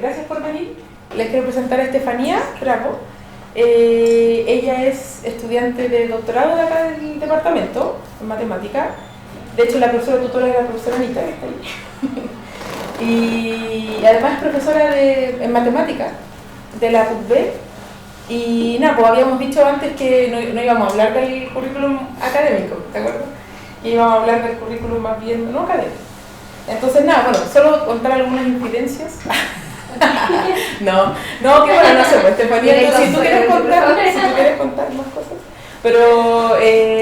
Gracias por venir. Les quiero presentar a Estefanía Bravo. Ella es estudiante de doctorado de acá del departamento en matemática. De hecho, la profesora tutora es la profesora Anita, que está ahí. Y además es profesora en matemática de la PUC-B. Y nada, pues habíamos dicho antes que no íbamos a hablar del currículum académico, ¿te acuerdas? Que íbamos a hablar del currículum más bien no académico. Entonces nada, bueno, solo contar algunas incidencias. no, que bueno, no sé, pues Estefanía, si tú quieres contar más cosas. Pero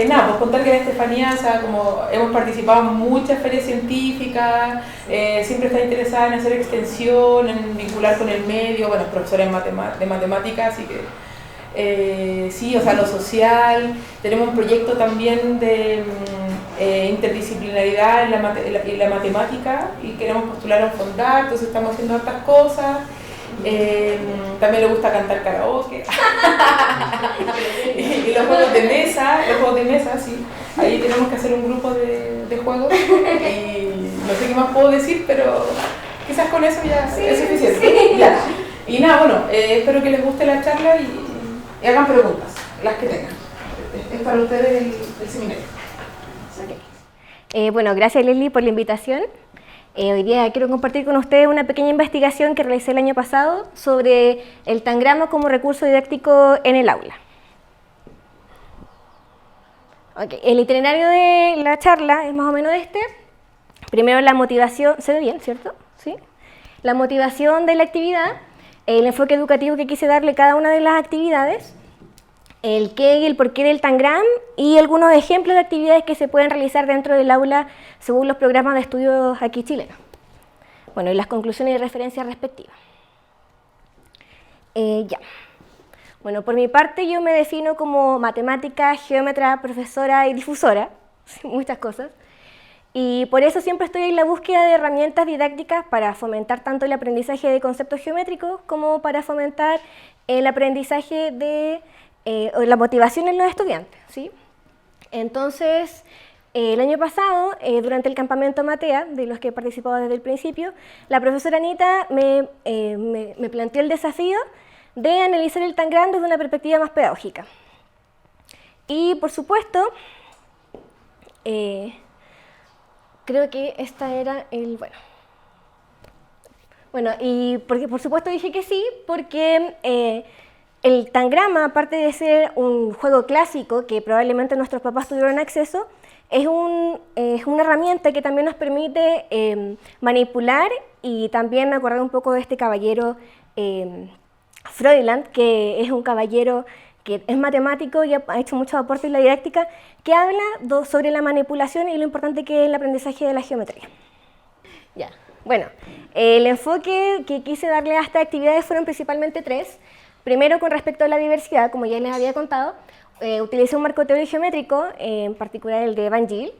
nada, pues contar que la Estefanía, o sea, como hemos participado en muchas ferias científicas, siempre está interesada en hacer extensión, en vincular con el medio, bueno, es profesora de matemáticas, así que sí, o sea, lo social. Tenemos un proyecto también de interdisciplinaridad en la matemática y queremos postular a un Fondar, entonces estamos haciendo hartas cosas. También le gusta cantar karaoke y los juegos de mesa, sí. Ahí tenemos que hacer un grupo de juegos y no sé qué más puedo decir, pero quizás con eso ya sí, es suficiente. Sí. Ya. Y nada, bueno, espero que les guste la charla y hagan preguntas, las que tengan. Es para ustedes el seminario. Bueno, gracias Leslie por la invitación. Hoy día quiero compartir con ustedes una pequeña investigación que realicé el año pasado sobre el tangrama como recurso didáctico en el aula. Okay. El itinerario de la charla es más o menos este. Primero la motivación, ¿se ve bien, cierto? ¿Sí? La motivación de la actividad, el enfoque educativo que quise darle a cada una de las actividades, el qué y el porqué del tangram y algunos ejemplos de actividades que se pueden realizar dentro del aula según los programas de estudios aquí chilenos. Bueno, y las conclusiones y referencias respectivas. Ya. Bueno, por mi parte yo me defino como matemática, geómetra, profesora y difusora, muchas cosas. Y por eso siempre estoy en la búsqueda de herramientas didácticas para fomentar tanto el aprendizaje de conceptos geométricos como para fomentar el aprendizaje de la motivación en los estudiantes, ¿sí? Entonces, el año pasado, durante el campamento Matea, de los que he participado desde el principio, la profesora Anita me planteó el desafío de analizar el tangram desde una perspectiva más pedagógica. Y, por supuesto, creo que esta era el... Bueno, y porque, por supuesto dije que sí, porque el tangrama, aparte de ser un juego clásico que probablemente nuestros papás tuvieron acceso, es una herramienta que también nos permite manipular, y también me acordé un poco de este caballero Froiland, que es un caballero que es matemático y ha hecho muchos aportes en la didáctica, que habla sobre la manipulación y lo importante que es el aprendizaje de la geometría. Ya. Bueno, el enfoque que quise darle a estas actividades fueron principalmente tres. Primero, con respecto a la diversidad, como ya les había contado, utilicé un marco teórico geométrico, en particular el de Van Gil,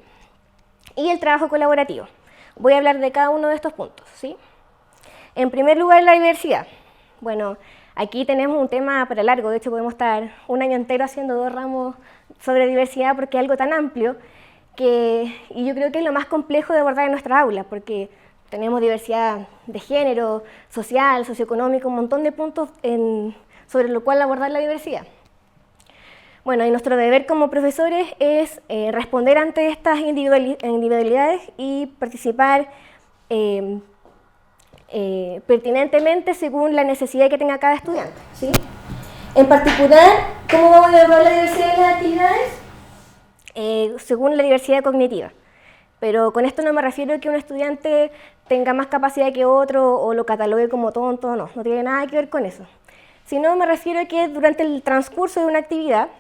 y el trabajo colaborativo. Voy a hablar de cada uno de estos puntos, ¿sí? En primer lugar, la diversidad. Bueno, aquí tenemos un tema para largo, de hecho podemos estar un año entero haciendo 2 ramos sobre diversidad porque es algo tan amplio y yo creo que es lo más complejo de abordar en nuestra aula, porque tenemos diversidad de género, social, socioeconómico, un montón de puntos sobre lo cual abordar la diversidad. Bueno, y nuestro deber como profesores es responder ante estas individualidades y participar pertinentemente según la necesidad que tenga cada estudiante, ¿sí? En particular, ¿cómo vamos a evaluar la diversidad de las actividades? Según la diversidad cognitiva. Pero con esto no me refiero a que un estudiante tenga más capacidad que otro o lo catalogue como tonto, no tiene nada que ver con eso. Sino me refiero a que durante el transcurso de una actividad,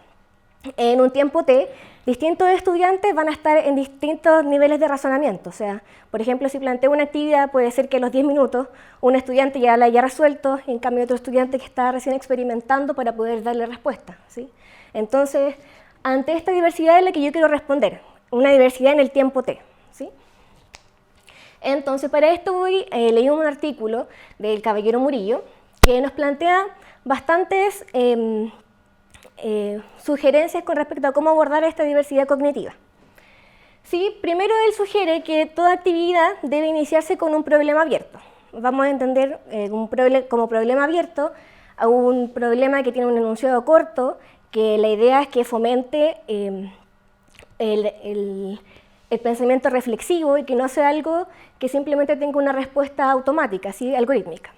en un tiempo T, distintos estudiantes van a estar en distintos niveles de razonamiento. O sea, por ejemplo, si planteo una actividad, puede ser que a los 10 minutos un estudiante ya la haya resuelto, en cambio otro estudiante que está recién experimentando para poder darle respuesta, ¿sí? Entonces, ante esta diversidad es la que yo quiero responder, una diversidad en el tiempo T, ¿sí? Entonces, para esto leí un artículo del caballero Murillo que nos plantea bastantes sugerencias con respecto a cómo abordar esta diversidad cognitiva. Sí, primero él sugiere que toda actividad debe iniciarse con un problema abierto. vamos a entender como problema abierto a un problema que tiene un enunciado corto, que la idea es que fomente el pensamiento reflexivo y que no sea algo que simplemente tenga una respuesta automática, ¿sí? Algorítmica.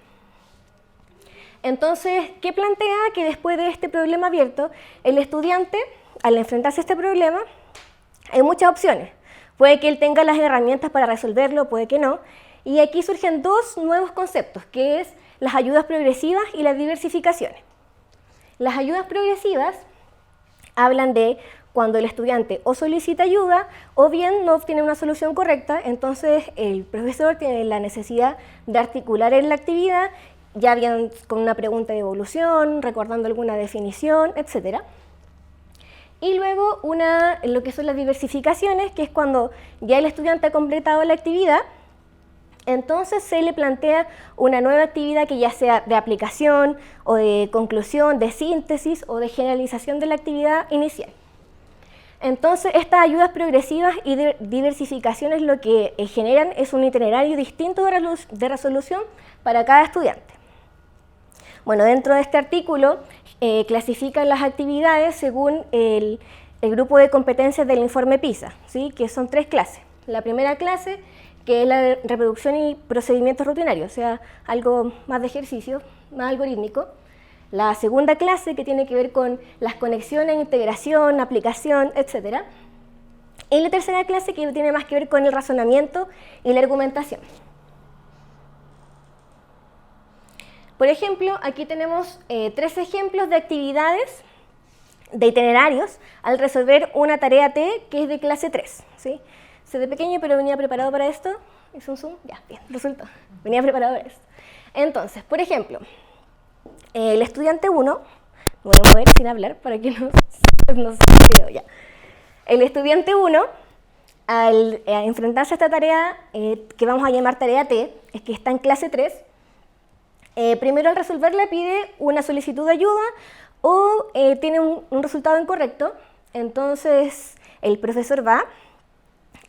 Entonces, ¿qué plantea? Que después de este problema abierto, el estudiante, al enfrentarse a este problema, hay muchas opciones. Puede que él tenga las herramientas para resolverlo, puede que no. Y aquí surgen dos nuevos conceptos, que es las ayudas progresivas y las diversificaciones. Las ayudas progresivas hablan de cuando el estudiante o solicita ayuda o bien no obtiene una solución correcta, entonces el profesor tiene la necesidad de articular en la actividad, ya bien con una pregunta de evolución, recordando alguna definición, etc. Y luego lo que son las diversificaciones, que es cuando ya el estudiante ha completado la actividad, entonces se le plantea una nueva actividad que ya sea de aplicación o de conclusión, de síntesis o de generalización de la actividad inicial. Entonces estas ayudas progresivas y diversificaciones lo que generan es un itinerario distinto de resolución para cada estudiante. Bueno, dentro de este artículo clasifican las actividades según el grupo de competencias del informe PISA, ¿sí? Que son 3 clases. La primera clase, que es la reproducción y procedimientos rutinarios, o sea, algo más de ejercicio, más algorítmico. La segunda clase, que tiene que ver con las conexiones, integración, aplicación, etc. Y la tercera clase, que tiene más que ver con el razonamiento y la argumentación. Por ejemplo, aquí tenemos 3 ejemplos de actividades, de itinerarios, al resolver una tarea T que es de clase 3. ¿Sí? Soy de pequeño, pero venía preparado para esto. ¿Hice un zoom? Ya, bien, resultó. Venía preparado para esto. Entonces, por ejemplo, el estudiante 1, me voy a mover sin hablar para que no se ya. El estudiante 1, al enfrentarse a esta tarea, que vamos a llamar tarea T, es que está en clase 3, primero al resolverla pide una solicitud de ayuda o tiene un resultado incorrecto, entonces el profesor va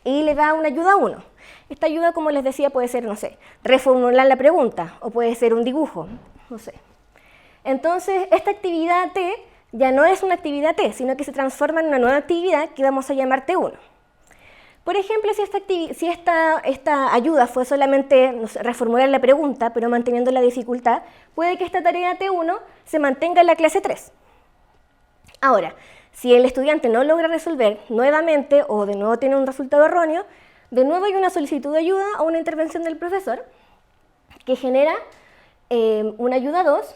y le da una ayuda 1. Esta ayuda, como les decía, puede ser, no sé, reformular la pregunta o puede ser un dibujo, no sé. Entonces, esta actividad T ya no es una actividad T, sino que se transforma en una nueva actividad que vamos a llamar T1. Por ejemplo, si esta ayuda fue solamente, no sé, reformular la pregunta, pero manteniendo la dificultad, puede que esta tarea T1 se mantenga en la clase 3. Ahora, si el estudiante no logra resolver nuevamente o de nuevo tiene un resultado erróneo, de nuevo hay una solicitud de ayuda o una intervención del profesor que genera una ayuda 2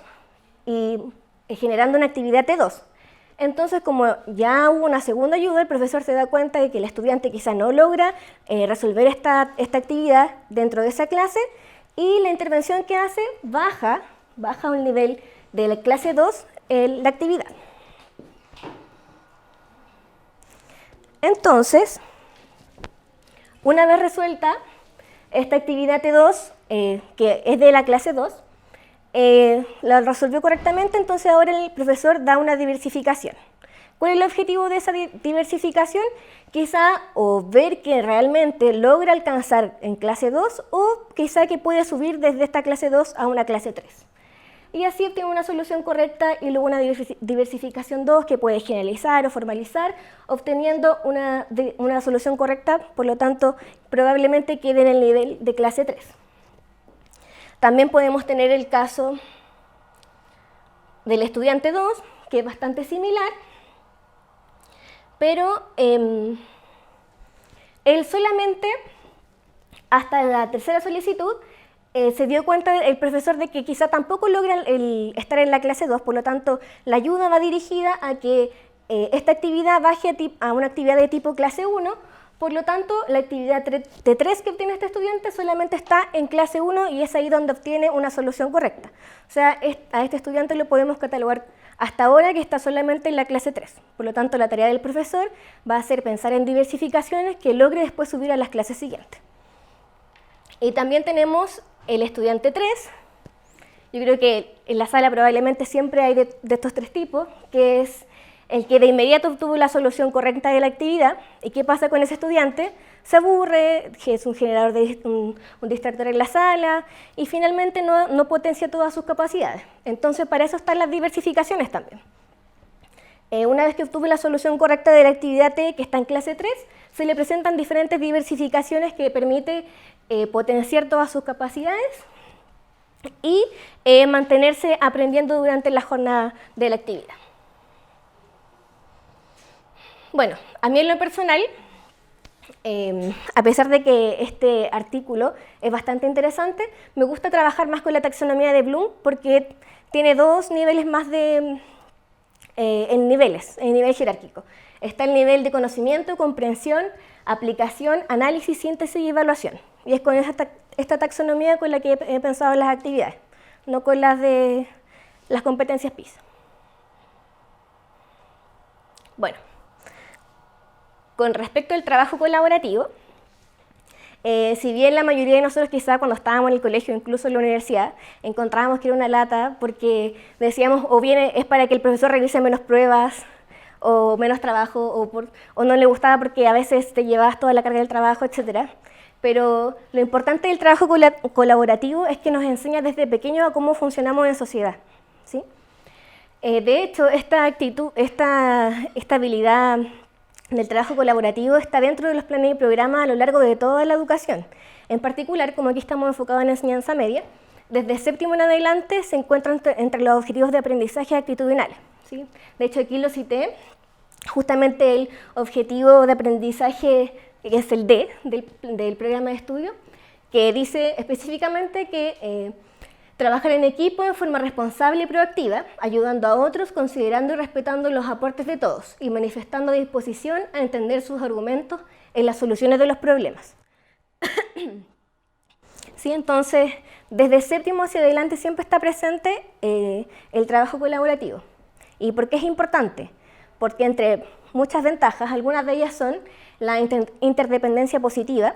y generando una actividad T2. Entonces, como ya hubo una segunda ayuda, el profesor se da cuenta de que el estudiante quizá no logra resolver esta actividad dentro de esa clase y la intervención que hace baja un nivel de la clase 2 la actividad. Entonces, una vez resuelta esta actividad T2, que es de la clase 2, la resolvió correctamente, entonces ahora el profesor da una diversificación. ¿Cuál es el objetivo de esa diversificación? Quizá o ver que realmente logra alcanzar en clase 2 o quizá que puede subir desde esta clase 2 a una clase 3. Y así obtiene una solución correcta y luego una diversificación 2 que puede generalizar o formalizar, obteniendo una solución correcta, por lo tanto probablemente quede en el nivel de clase 3. También podemos tener el caso del estudiante 2, que es bastante similar, pero él solamente, hasta la tercera solicitud, se dio cuenta el profesor de que quizá tampoco logra estar en la clase 2, por lo tanto la ayuda va dirigida a que esta actividad baje a una actividad de tipo clase 1, por lo tanto la actividad T3 que obtiene este estudiante solamente está en clase 1 y es ahí donde obtiene una solución correcta. O sea, a este estudiante lo podemos catalogar hasta ahora que está solamente en la clase 3. Por lo tanto, la tarea del profesor va a ser pensar en diversificaciones que logre después subir a las clases siguientes. Y también tenemos el estudiante 3. Yo creo que en la sala probablemente siempre hay de estos 3 tipos, que es el que de inmediato obtuvo la solución correcta de la actividad. ¿Y qué pasa con ese estudiante? se aburre, es un generador de un distractor en la sala y finalmente no potencia todas sus capacidades. Entonces, para eso están las diversificaciones también. Una vez que obtuve la solución correcta de la actividad T, que está en clase 3, se le presentan diferentes diversificaciones que permiten potenciar todas sus capacidades y mantenerse aprendiendo durante la jornada de la actividad. Bueno, a mí en lo personal, a pesar de que este artículo es bastante interesante, me gusta trabajar más con la taxonomía de Bloom porque tiene dos niveles más en nivel jerárquico. Está el nivel de conocimiento, comprensión, aplicación, análisis, síntesis y evaluación. Y es con esta taxonomía con la que he pensado en las actividades, no con las de las competencias PISA. Bueno, con respecto al trabajo colaborativo, si bien la mayoría de nosotros quizá cuando estábamos en el colegio, incluso en la universidad, encontrábamos que era una lata porque decíamos o bien es para que el profesor revise menos pruebas o menos trabajo o no le gustaba porque a veces te llevabas toda la carga del trabajo, etc. Pero lo importante del trabajo colaborativo es que nos enseña desde pequeños a cómo funcionamos en sociedad, ¿sí? De hecho, esta habilidad del trabajo colaborativo está dentro de los planes y programas a lo largo de toda la educación. En particular, como aquí estamos enfocados en enseñanza media, desde séptimo en adelante se encuentran entre los objetivos de aprendizaje actitudinales, ¿sí? De hecho, aquí lo cité, justamente el objetivo de aprendizaje, que es el D del programa de estudio, que dice específicamente que trabajar en equipo en forma responsable y proactiva, ayudando a otros, considerando y respetando los aportes de todos y manifestando disposición a entender sus argumentos en las soluciones de los problemas. Sí, entonces, desde séptimo hacia adelante siempre está presente el trabajo colaborativo. ¿Y por qué es importante? Porque entre muchas ventajas, algunas de ellas son la interdependencia positiva,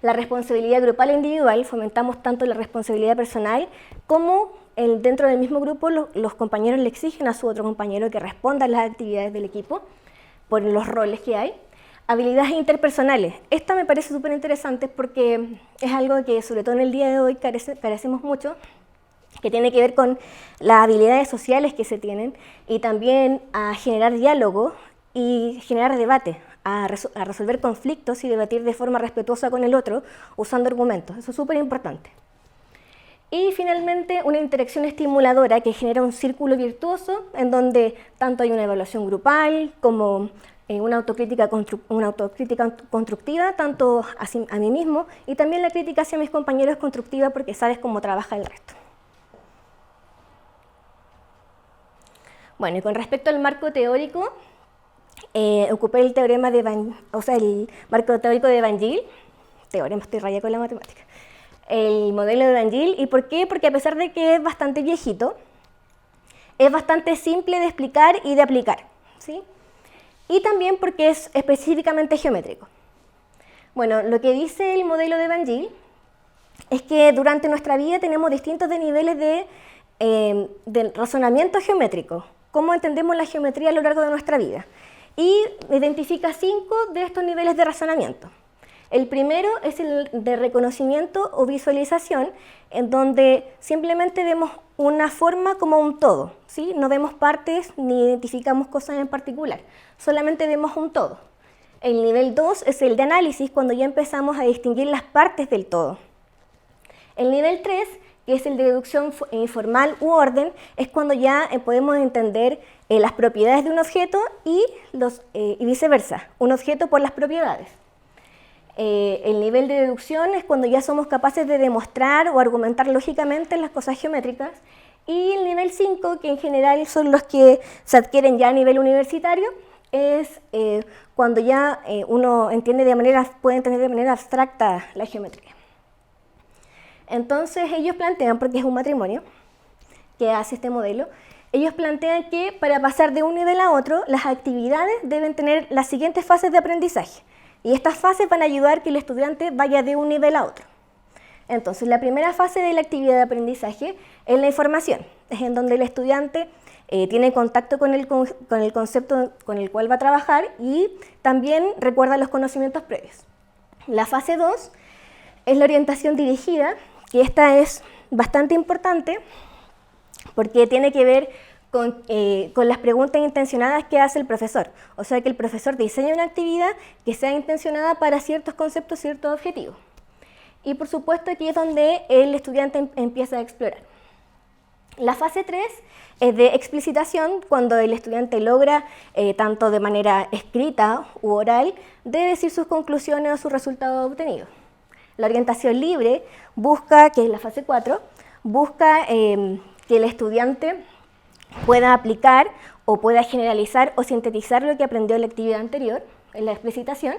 la responsabilidad grupal e individual, fomentamos tanto la responsabilidad personal como dentro del mismo grupo los compañeros le exigen a su otro compañero que responda a las actividades del equipo por los roles que hay. Habilidades interpersonales, esta me parece súper interesante porque es algo que sobre todo en el día de hoy carecemos mucho, que tiene que ver con las habilidades sociales que se tienen y también a generar diálogo y generar debate, a resolver conflictos y debatir de forma respetuosa con el otro usando argumentos. Eso es súper importante. Y finalmente una interacción estimuladora que genera un círculo virtuoso en donde tanto hay una evaluación grupal como una autocrítica constructiva tanto a mí mismo y también la crítica hacia mis compañeros constructiva porque sabes cómo trabaja el resto. Bueno, y con respecto al marco teórico, ocupé el teorema el marco teórico de Van Gil, estoy rayada con la matemática, el modelo de Van Gil. ¿Y por qué? Porque a pesar de que es bastante viejito, es bastante simple de explicar y de aplicar, ¿sí? Y también porque es específicamente geométrico. Bueno, lo que dice el modelo de Van Gil es que durante nuestra vida tenemos distintos niveles de razonamiento geométrico, cómo entendemos la geometría a lo largo de nuestra vida. Y identifica 5 de estos niveles de razonamiento. El primero es el de reconocimiento o visualización, en donde simplemente vemos una forma como un todo, ¿sí? No vemos partes ni identificamos cosas en particular, solamente vemos un todo. El nivel 2 es el de análisis, cuando ya empezamos a distinguir las partes del todo. El nivel 3, que es el de deducción informal u orden, es cuando ya podemos entender las propiedades de un objeto y viceversa, un objeto por las propiedades. El nivel de deducción es cuando ya somos capaces de demostrar o argumentar lógicamente las cosas geométricas. Y el nivel 5, que en general son los que se adquieren ya a nivel universitario, es cuando ya uno puede entender de manera abstracta la geometría. Entonces ellos plantean, porque es un matrimonio que hace este modelo, ellos plantean que para pasar de un nivel a otro, las actividades deben tener las siguientes fases de aprendizaje. Y estas fases van a ayudar que el estudiante vaya de un nivel a otro. Entonces, la primera fase de la actividad de aprendizaje es la información. Es en donde el estudiante tiene contacto con el concepto con el cual va a trabajar y también recuerda los conocimientos previos. La fase 2 es la orientación dirigida, que esta es bastante importante porque tiene que ver con las preguntas intencionadas que hace el profesor. O sea que el profesor diseña una actividad que sea intencionada para ciertos conceptos, ciertos objetivos. Y por supuesto aquí es donde el estudiante empieza a explorar. La fase 3 es de explicitación, cuando el estudiante logra, tanto de manera escrita u oral, de decir sus conclusiones o sus resultados obtenidos. La orientación libre busca, que es la fase 4, busca que el estudiante pueda aplicar o pueda generalizar o sintetizar lo que aprendió en la actividad anterior, en la explicitación.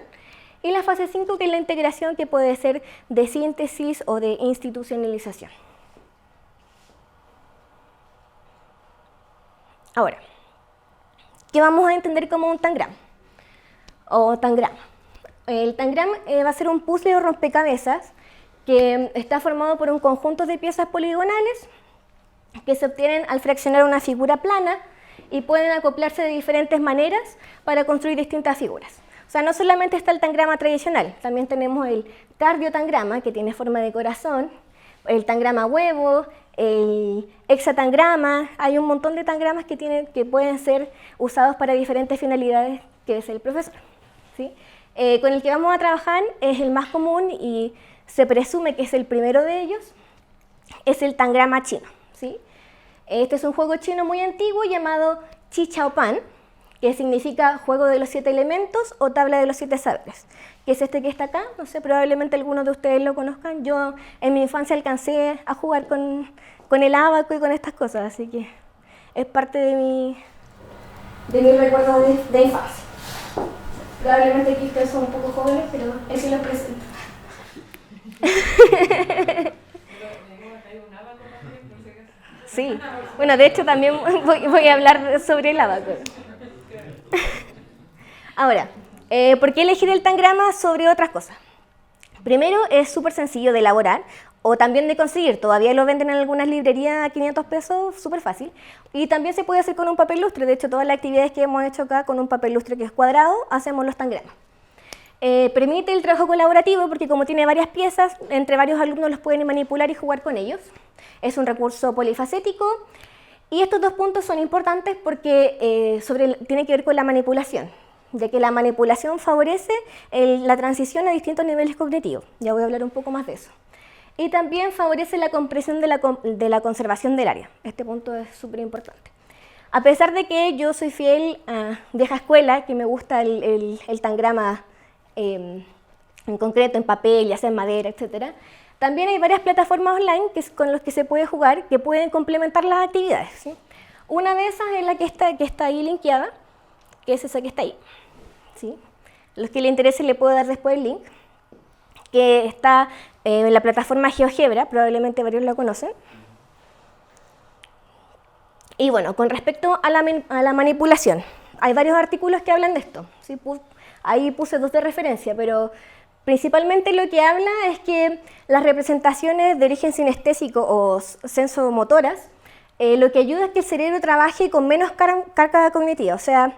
Y la fase 5, que es la integración, que puede ser de síntesis o de institucionalización. Ahora, ¿qué vamos a entender como un tangrama? O tangrama. El tangrama va a ser un puzzle o rompecabezas que está formado por un conjunto de piezas poligonales que se obtienen al fraccionar una figura plana y pueden acoplarse de diferentes maneras para construir distintas figuras. O sea, no solamente está el tangrama tradicional, también tenemos el cardiotangrama, que tiene forma de corazón, el tangrama huevo, el hexatangrama. Hay un montón de tangramas que pueden ser usados para diferentes finalidades que es el profesor, ¿sí? Con el que vamos a trabajar es el más común y se presume que es el primero de ellos, es el tangrama chino, ¿sí? Este es un juego chino muy antiguo llamado Chi Chao Pan, que significa juego de los 7 elementos o tabla de los 7 saberes, que es este que está acá. No sé, probablemente algunos de ustedes lo conozcan. Yo en mi infancia alcancé a jugar con el ábaco y con estas cosas, así que es parte de mi recuerdo de infancia. Probablemente aquí ustedes son un poco jóvenes, pero eso los presento. Sí, bueno, de hecho también voy a hablar sobre el ábaco. Ahora, ¿por qué elegir el tangrama sobre otras cosas? Primero, es súper sencillo de elaborar o también de conseguir. Todavía lo venden en algunas librerías a 500 pesos, súper fácil. Y también se puede hacer con un papel lustre. De hecho, todas las actividades que hemos hecho acá con un papel lustre que es cuadrado, hacemos los tangramas. Permite el trabajo colaborativo porque como tiene varias piezas, entre varios alumnos los pueden manipular y jugar con ellos. Es un recurso polifacético. Y estos dos puntos son importantes porque tiene que ver con la manipulación, ya que la manipulación favorece la transición a distintos niveles cognitivos. Ya voy a hablar un poco más de eso. Y también favorece la comprensión de la conservación del área. Este punto es súper importante. A pesar de que yo soy fiel a vieja escuela, que me gusta el tangrama en concreto, en papel, ya sea en madera, etc., también hay varias plataformas online con las que se puede jugar, que pueden complementar las actividades, ¿sí? Una de esas es la que está ahí linkeada, que es esa que está ahí, ¿sí? Los que les interese le puedo dar después el link, que está en la plataforma GeoGebra, probablemente varios la conocen. Y bueno, con respecto a la manipulación, hay varios artículos que hablan de esto, ¿sí? Ahí puse 2 de referencia, pero principalmente lo que habla es que las representaciones de origen sinestésico o sensomotoras lo que ayuda es que el cerebro trabaje con menos carga cognitiva. O sea,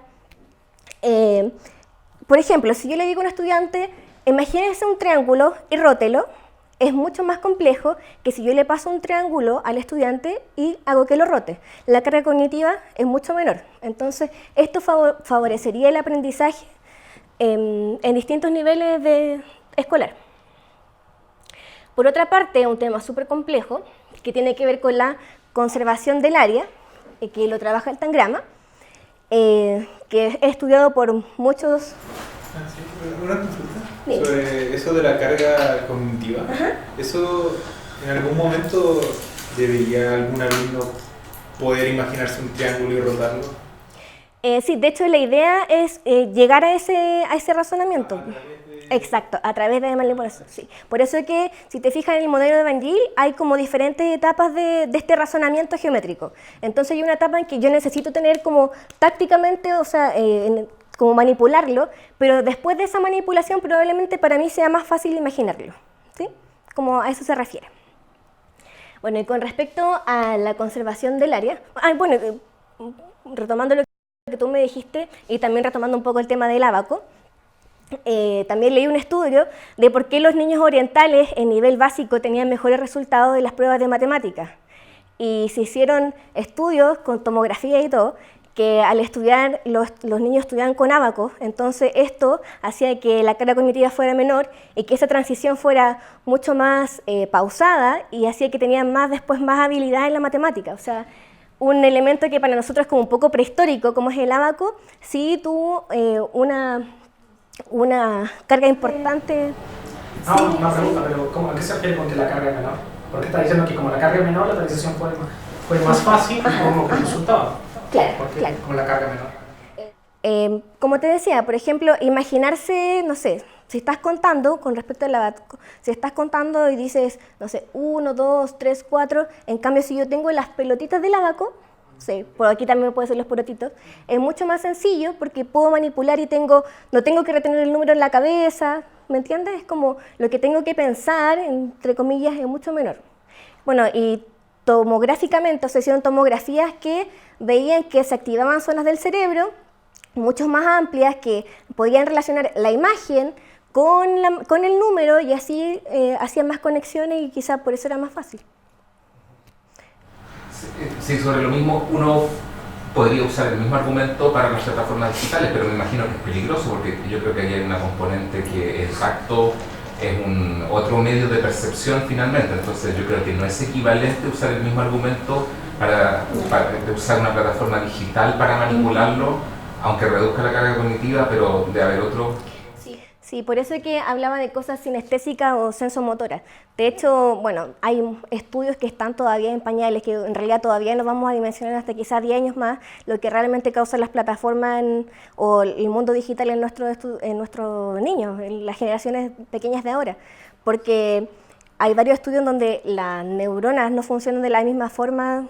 por ejemplo, si yo le digo a un estudiante, imagínese un triángulo y rótelo, es mucho más complejo que si yo le paso un triángulo al estudiante y hago que lo rote. La carga cognitiva es mucho menor. Entonces, esto favorecería el aprendizaje en distintos niveles de escolar. Por otra parte, un tema súper complejo que tiene que ver con la conservación del área, que lo trabaja el tangrama, que es estudiado por muchos... Sí, una consulta sobre eso de la carga cognitiva. ¿Eso en algún momento debería algún alumno poder imaginarse un triángulo y rotarlo? Sí, de hecho la idea es llegar a ese razonamiento. Exacto, a través de manipulación, sí. Por eso es que, si te fijas en el modelo de Van Gil, hay como diferentes etapas de este razonamiento geométrico. Entonces hay una etapa en que yo necesito tener como tácticamente, o sea, como manipularlo, pero después de esa manipulación probablemente para mí sea más fácil imaginarlo, ¿sí? Como a eso se refiere. Bueno, y con respecto a la conservación del área, bueno, retomando lo que tú me dijiste y también retomando un poco el tema del ábaco, también leí un estudio de por qué los niños orientales en nivel básico tenían mejores resultados en las pruebas de matemáticas. Y se hicieron estudios con tomografía y todo, que al estudiar, los niños estudiaban con ábacos, entonces esto hacía que la carga cognitiva fuera menor y que esa transición fuera mucho más pausada y hacía que tenían después más habilidad en la matemática. O sea, un elemento que para nosotros es como un poco prehistórico, como es el ábaco, sí tuvo una carga importante. No, sí, una pregunta, pero ¿a qué se refiere con que la carga es menor? Porque está diciendo que como la carga es menor, la transición fue más fácil y como que resultado. Claro, porque claro. Con la carga menor. Como te decía, por ejemplo, imaginarse, no sé, si estás contando, con respecto al ábaco, si estás contando y dices, no sé, 1, 2, 3, 4, en cambio si yo tengo las pelotitas del ábaco, sí, por aquí también pueden ser los porotitos, es mucho más sencillo porque puedo manipular y no tengo que retener el número en la cabeza, ¿me entiendes? Es como lo que tengo que pensar, entre comillas, es mucho menor. Bueno, y tomográficamente, o sea, hicieron tomografías que veían que se activaban zonas del cerebro mucho más amplias que podían relacionar la imagen con el número y así hacían más conexiones y quizá por eso era más fácil. Sí, sobre lo mismo, uno podría usar el mismo argumento para las plataformas digitales, pero me imagino que es peligroso porque yo creo que ahí hay una componente que el tacto es otro medio de percepción finalmente, entonces yo creo que no es equivalente usar el mismo argumento para usar una plataforma digital para manipularlo, aunque reduzca la carga cognitiva, pero debe haber otro. Sí, por eso es que hablaba de cosas sinestésicas o sensomotoras. De hecho, bueno, hay estudios que están todavía en pañales, que en realidad todavía no vamos a dimensionar hasta quizás 10 años más, lo que realmente causa las plataformas o el mundo digital en nuestros niños, en las generaciones pequeñas de ahora. Porque hay varios estudios donde las neuronas no funcionan de la misma forma,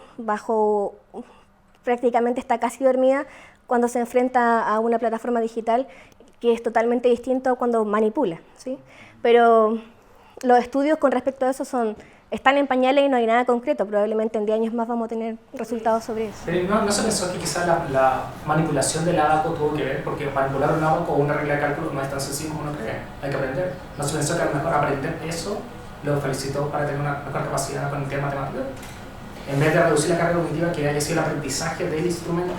prácticamente está casi dormida cuando se enfrenta a una plataforma digital, que es totalmente distinto a cuando manipula, ¿sí? Pero los estudios con respecto a eso están en pañales y no hay nada concreto, probablemente en 10 años más vamos a tener resultados sobre eso. Pero ¿no se pensó que quizás la manipulación del ábaco tuvo que ver? Porque manipular un ábaco o una regla de cálculo no es tan sencillo como uno cree, hay que aprender. ¿No se pensó que a lo mejor aprender eso lo felicitó para tener una mejor capacidad cognitiva matemática? En vez de reducir la carga cognitiva, que haya sido el aprendizaje del instrumento.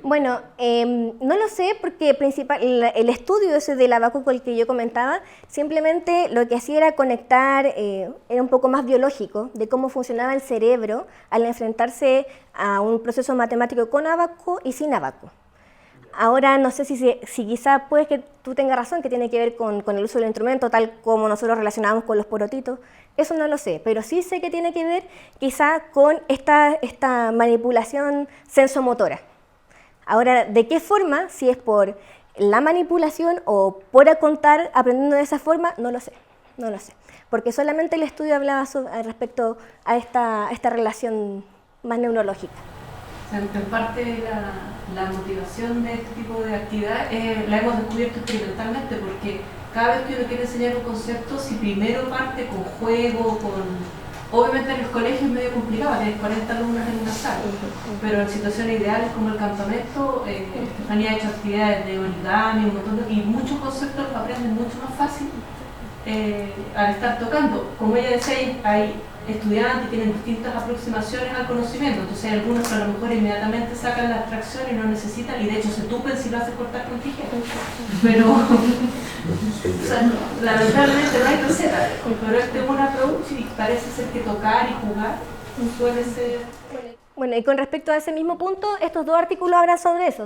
Bueno, no lo sé porque el estudio ese del ábaco con el que yo comentaba, simplemente lo que hacía era conectar, era un poco más biológico, de cómo funcionaba el cerebro al enfrentarse a un proceso matemático con ábaco y sin ábaco. Ahora no sé si quizás puede que tú tengas razón, que tiene que ver con el uso del instrumento, tal como nosotros relacionamos con los porotitos, eso no lo sé, pero sí sé que tiene que ver quizás con esta manipulación sensomotora. Ahora, ¿de qué forma? Si es por la manipulación o por contar aprendiendo de esa forma, no lo sé, porque solamente el estudio hablaba respecto a esta relación más neurológica. En parte la motivación de este tipo de actividad la hemos descubierto experimentalmente, porque cada vez que uno quiere enseñar un concepto, si primero parte con juego, obviamente en el colegio es medio complicado, tienes 40 alumnos en una sala, pero en situaciones ideales como el campamento, Estefanía ha hecho actividades de origami, y muchos conceptos los aprenden mucho más fácil al estar tocando. Como ella decía, hay estudiantes que tienen distintas aproximaciones al conocimiento, entonces hay algunos que a lo mejor inmediatamente sacan la abstracción y no necesitan, y de hecho se tupen si lo haces cortar con tijera. Pero o sea, lamentablemente no hay receta, pero este es un approach y parece ser que tocar y jugar puede ser. Bueno, y con respecto a ese mismo punto, estos dos artículos hablan sobre eso.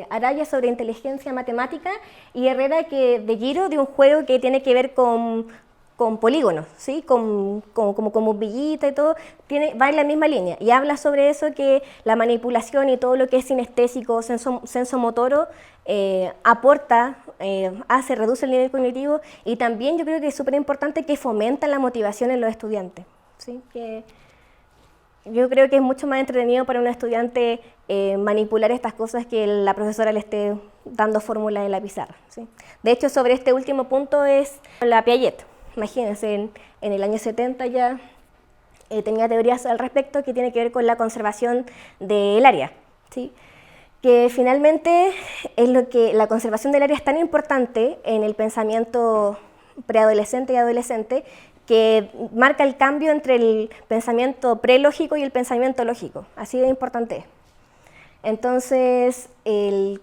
Araya sobre inteligencia matemática y Herrera de Giro, de un juego que tiene que ver con polígonos, ¿sí? como bombillita y todo, va en la misma línea y habla sobre eso, que la manipulación y todo lo que es sinestésico, sensomotoro, aporta, reduce el nivel cognitivo, y también yo creo que es súper importante que fomenta la motivación en los estudiantes, ¿sí? Que yo creo que es mucho más entretenido para un estudiante manipular estas cosas que la profesora le esté dando fórmulas en la pizarra, ¿sí? De hecho, sobre este último punto es la Piaget. Imagínense, en el año 70 ya tenía teorías al respecto que tiene que ver con la conservación del área, ¿sí? Que finalmente es lo que la conservación del área es tan importante en el pensamiento preadolescente y adolescente que marca el cambio entre el pensamiento prelógico y el pensamiento lógico, así de importante es. Entonces, en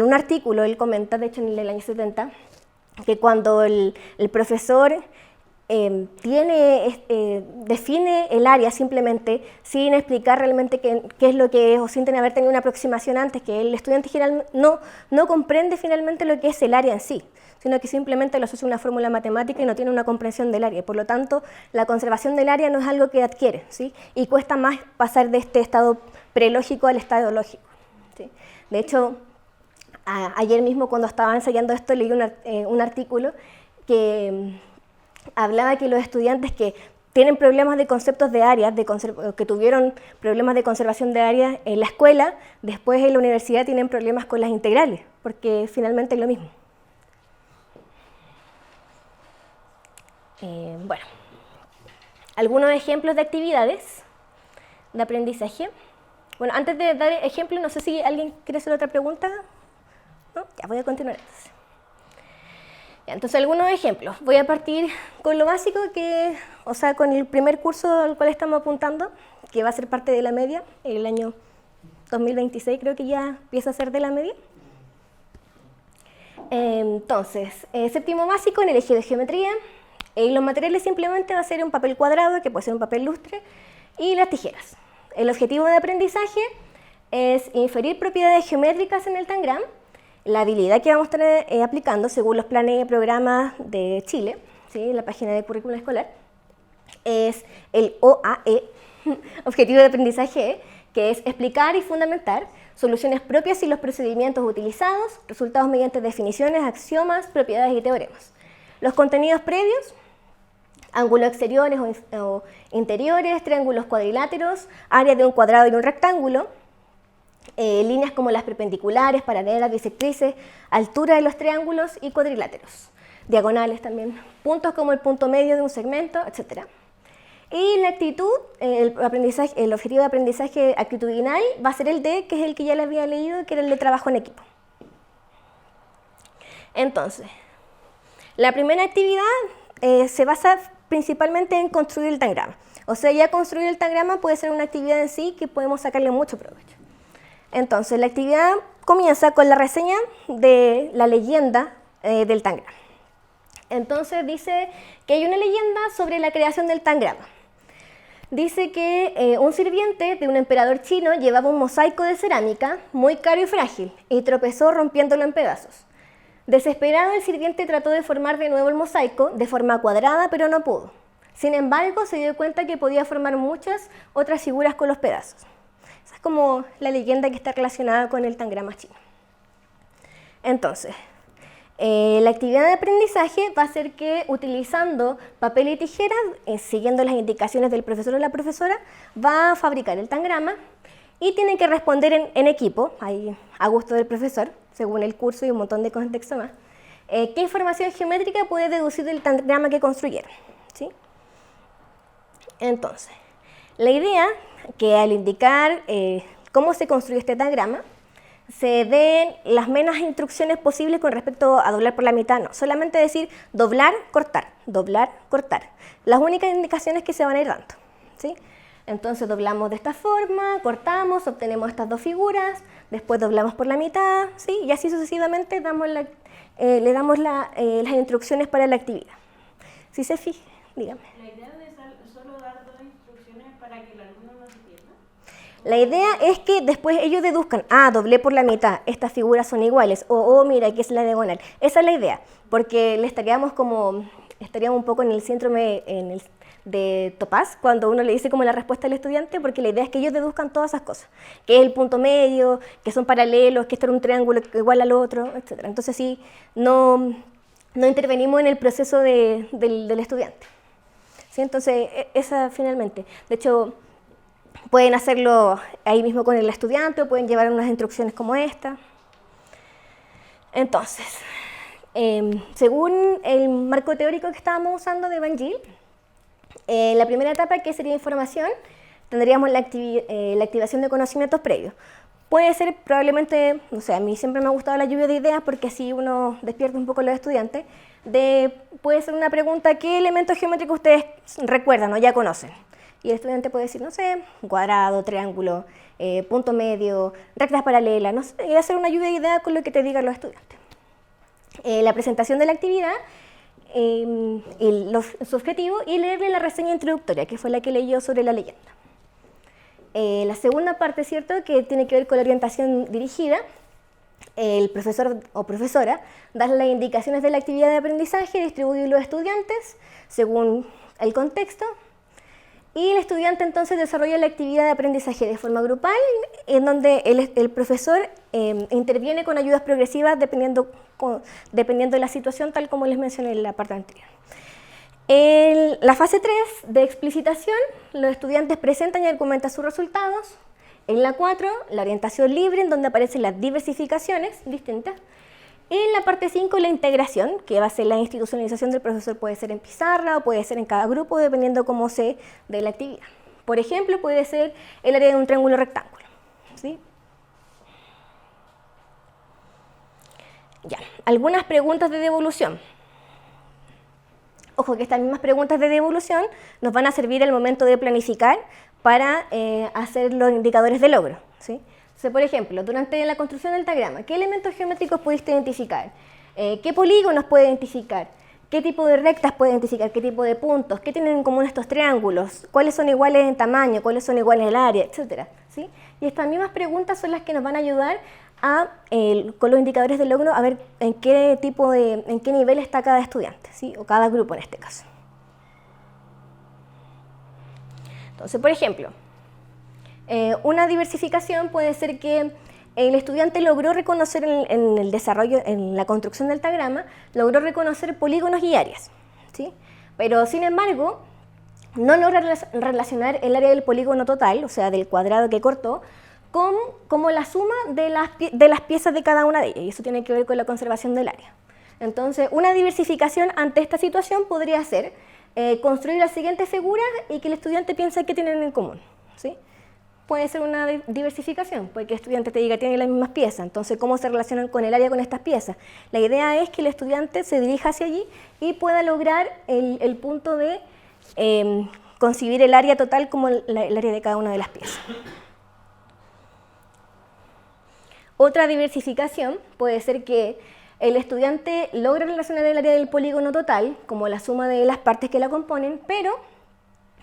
un artículo él comenta, de hecho en el año 70, que cuando el profesor define el área simplemente sin explicar realmente qué es lo que es o sin haber tenido una aproximación antes, que el estudiante general no comprende finalmente lo que es el área en sí, sino que simplemente lo asocia a una fórmula matemática y no tiene una comprensión del área. Por lo tanto, la conservación del área no es algo que adquiere, ¿sí? Y cuesta más pasar de este estado prelógico al estado lógico, ¿sí? De hecho, ayer mismo cuando estaba ensayando esto leí un artículo que hablaba que los estudiantes que tienen problemas de conceptos de áreas, que tuvieron problemas de conservación de áreas en la escuela, después en la universidad tienen problemas con las integrales, porque finalmente es lo mismo. Bueno, algunos ejemplos de actividades de aprendizaje. Bueno, antes de dar ejemplos, no sé si alguien quiere hacer otra pregunta. ¿No? Ya voy a continuar entonces. Entonces, algunos ejemplos. Voy a partir con lo básico, con el primer curso al cual estamos apuntando, que va a ser parte de la media. El año 2026 creo que ya empieza a ser de la media. Entonces, séptimo básico en el eje de geometría. Los materiales simplemente va a ser un papel cuadrado, que puede ser un papel lustre, y las tijeras. El objetivo de aprendizaje es inferir propiedades geométricas en el tangram. La habilidad que vamos a estar aplicando según los planes y programas de Chile, ¿sí? La página de currículum escolar, es el OAE, objetivo de aprendizaje, que es explicar y fundamentar soluciones propias y los procedimientos utilizados, resultados mediante definiciones, axiomas, propiedades y teoremas. Los contenidos previos, ángulos exteriores o interiores, triángulos cuadriláteros, áreas de un cuadrado y un rectángulo, líneas como las perpendiculares, paralelas, bisectrices, altura de los triángulos y cuadriláteros, diagonales también, puntos como el punto medio de un segmento, etc. Y la actitud, el objetivo de aprendizaje actitudinal va a ser el D, que es el que ya les había leído, que era el de trabajo en equipo. Entonces, la primera actividad se basa principalmente en construir el tangrama. O sea, ya construir el tangrama puede ser una actividad en sí que podemos sacarle mucho provecho. Entonces, la actividad comienza con la reseña de la leyenda del tangrama. Entonces, dice que hay una leyenda sobre la creación del tangrama. Dice que un sirviente de un emperador chino llevaba un mosaico de cerámica muy caro y frágil y tropezó rompiéndolo en pedazos. Desesperado, el sirviente trató de formar de nuevo el mosaico de forma cuadrada, pero no pudo. Sin embargo, se dio cuenta que podía formar muchas otras figuras con los pedazos. Esa es como la leyenda que está relacionada con el tangrama chino. Entonces, la actividad de aprendizaje va a ser que utilizando papel y tijeras, siguiendo las indicaciones del profesor o la profesora, va a fabricar el tangrama y tienen que responder en equipo, ahí a gusto del profesor, según el curso y un montón de contexto más, qué información geométrica puede deducir del tangrama que construyeron, ¿sí? Entonces, la idea que al indicar cómo se construye este tangrama, se den las menos instrucciones posibles con respecto a doblar por la mitad, no, solamente decir doblar, cortar, las únicas indicaciones que se van a ir dando, ¿sí? Entonces doblamos de esta forma, cortamos, obtenemos estas dos figuras, después doblamos por la mitad, ¿sí? Y así sucesivamente le damos las instrucciones para la actividad. ¿Sí se fija? Dígame. ¿La idea de solo dar dos instrucciones para que el alumno no se pierda? La idea es que después ellos deduzcan, doblé por la mitad, estas figuras son iguales, o mira, aquí es la diagonal. Esa es la idea, porque estaríamos un poco en el síndrome de Topaz, cuando uno le dice como la respuesta al estudiante, porque la idea es que ellos deduzcan todas esas cosas, que es el punto medio, que son paralelos, que esto era un triángulo igual al otro, etc. Entonces sí, no intervenimos en el proceso del estudiante. ¿Sí? Entonces, esa finalmente. De hecho, pueden hacerlo ahí mismo con el estudiante o pueden llevar unas instrucciones como esta. Entonces, según el marco teórico que estábamos usando de Van Gil, La primera etapa, que sería información, tendríamos la activación de conocimientos previos. Puede ser probablemente, no sé, a mí siempre me ha gustado la lluvia de ideas porque así uno despierta un poco a los estudiantes. Puede ser una pregunta: ¿qué elementos geométricos ustedes recuerdan o ya conocen? Y el estudiante puede decir, no sé, cuadrado, triángulo, punto medio, rectas paralelas, no sé, y hacer una lluvia de ideas con lo que te digan los estudiantes. La presentación de la actividad, su objetivo, y leerle la reseña introductoria, que fue la que leyó sobre la leyenda. La segunda parte, ¿cierto?, que tiene que ver con la orientación dirigida. El profesor o profesora da las indicaciones de la actividad de aprendizaje, distribuye los estudiantes según el contexto, y el estudiante entonces desarrolla la actividad de aprendizaje de forma grupal, en donde el profesor interviene con ayudas progresivas dependiendo de la situación, tal como les mencioné en la parte anterior. La fase 3 de explicitación, los estudiantes presentan y argumentan sus resultados. En la 4, la orientación libre, en donde aparecen las diversificaciones distintas. En la parte 5, la integración, que va a ser la institucionalización del profesor, puede ser en pizarra o puede ser en cada grupo, dependiendo cómo se dé la actividad. Por ejemplo, puede ser el área de un triángulo rectángulo, ¿sí? Ya, algunas preguntas de devolución. Ojo que estas mismas preguntas de devolución nos van a servir al momento de planificar para hacer los indicadores de logro, ¿sí? Entonces, por ejemplo, durante la construcción del diagrama, ¿qué elementos geométricos pudiste identificar? ¿Qué polígonos puede identificar? ¿Qué tipo de rectas puede identificar? ¿Qué tipo de puntos? ¿Qué tienen en común estos triángulos? ¿Cuáles son iguales en tamaño? ¿Cuáles son iguales en el área? Etcétera, ¿sí? Y estas mismas preguntas son las que nos van a ayudar con los indicadores de logro a ver en qué nivel está cada estudiante, ¿sí? O cada grupo en este caso. Entonces, por ejemplo, una diversificación puede ser que el estudiante logró reconocer en el desarrollo, en la construcción del diagrama, logró reconocer polígonos y áreas, ¿sí? Pero sin embargo, no logra relacionar el área del polígono total, o sea, del cuadrado que cortó, como la suma de las piezas de cada una de ellas, y eso tiene que ver con la conservación del área. Entonces, una diversificación ante esta situación podría ser construir las siguientes figuras y que el estudiante piense que tienen en común, ¿sí? Puede ser una diversificación, puede que el estudiante te diga tienen las mismas piezas, entonces ¿cómo se relacionan con el área con estas piezas? La idea es que el estudiante se dirija hacia allí y pueda lograr el punto de concebir el área total como el área de cada una de las piezas. Otra diversificación puede ser que el estudiante logre relacionar el área del polígono total como la suma de las partes que la componen, pero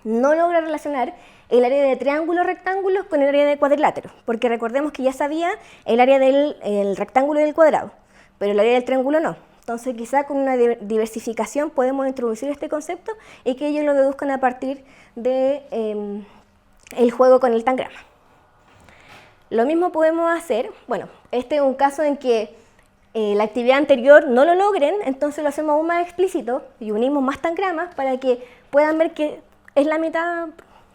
no logra relacionar el área de triángulos rectángulos con el área de cuadriláteros, porque recordemos que ya sabía el área del rectángulo y del cuadrado, pero el área del triángulo no. Entonces quizá con una diversificación podemos introducir este concepto y que ellos lo deduzcan a partir de el juego con el diagrama. Lo mismo podemos hacer, bueno, este es un caso en que la actividad anterior no lo logren, entonces lo hacemos aún más explícito y unimos más diagramas para que puedan ver que es la mitad